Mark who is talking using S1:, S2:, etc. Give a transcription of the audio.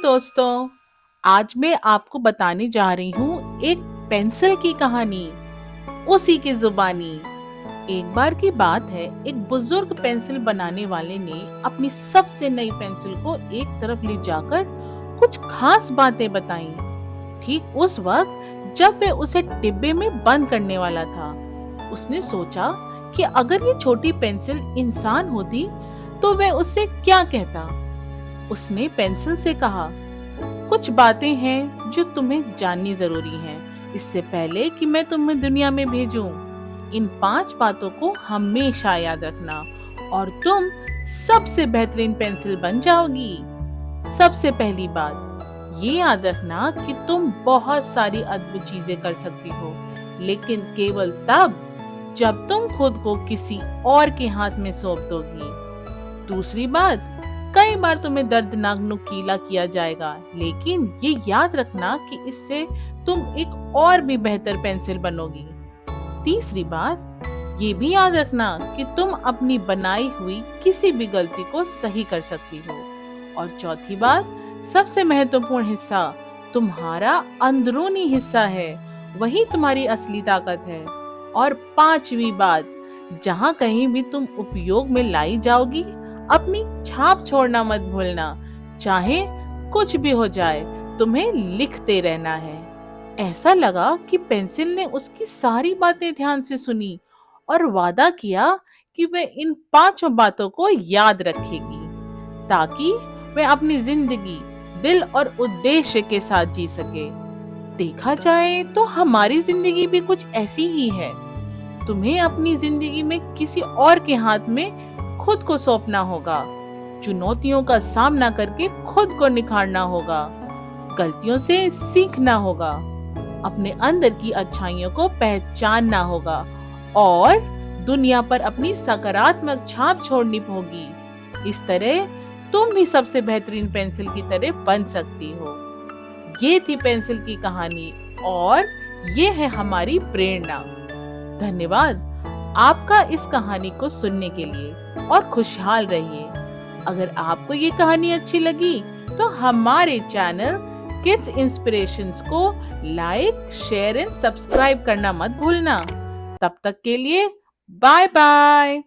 S1: दोस्तों, आज मैं आपको बताने जा रही हूँ एक पेंसिल की कहानी, उसी की जुबानी। एक बार की बात है, एक बुजुर्ग पेंसिल बनाने वाले ने अपनी सबसे नई पेंसिल को एक तरफ ले जाकर कुछ खास बातें बताई। ठीक उस वक्त जब वह उसे डिब्बे में बंद करने वाला था, उसने सोचा कि अगर ये छोटी पेंसिल इंसान होती तो वह उससे क्या कहता। उसने पेंसिल से कहा, कुछ बातें हैं जो तुम्हें जाननी जरूरी हैं इससे पहले कि मैं तुम्हें दुनिया में भेजूं। इन 5 बातों को हमेशा याद रखना और तुम सबसे बेहतरीन पेंसिल बन जाओगी। सबसे पहली बात, ये याद रखना कि तुम बहुत सारी अद्भुत चीजें कर सकती हो, लेकिन केवल तब जब तुम खुद को किसी और के हाथ में सौंप दोगी। दूसरी बात, कई बार तुम्हें दर्दनाक नुकीला किया जाएगा, लेकिन ये याद रखना कि इससे तुम एक और भी बेहतर पेंसिल बनोगी। तीसरी बात, ये भी याद रखना कि तुम अपनी बनाई हुई किसी भी गलती को सही कर सकती हो। और चौथी बात, सबसे महत्वपूर्ण हिस्सा, तुम्हारा अंदरूनी हिस्सा है, वही तुम्हारी असली ताकत है। और पांचवी बात, जहाँ कहीं भी तुम उपयोग में लाई जाओगी, अपनी छाप छोड़ना मत भूलना। चाहे कुछ भी हो जाए, तुम्हें लिखते रहना है। ऐसा लगा कि पेंसिल ने उसकी सारी बातें ध्यान से सुनी और वादा किया कि वह इन 5 बातों को याद रखेगी, ताकि वह अपनी जिंदगी दिल और उद्देश्य के साथ जी सके। देखा जाए तो हमारी जिंदगी भी कुछ ऐसी ही है। तुम्हें अपनी जिंदगी में किसी और के हाथ में खुद को सौंपना होगा, चुनौतियों का सामना करके खुद को निखारना होगा, गलतियों से सीखना होगा, अपने अंदर की अच्छाइयों को पहचानना होगा और दुनिया पर अपनी सकारात्मक छाप छोड़नी होगी। इस तरह तुम भी सबसे बेहतरीन पेंसिल की तरह बन सकती हो। ये थी पेंसिल की कहानी और ये है हमारी प्रेरणा। धन्यवाद आपका इस कहानी को सुनने के लिए और खुशहाल रहिए। अगर आपको ये कहानी अच्छी लगी तो हमारे चैनल किड्स इंस्पिरेशंस को लाइक, शेयर एंड सब्सक्राइब करना मत भूलना। तब तक के लिए बाय बाय।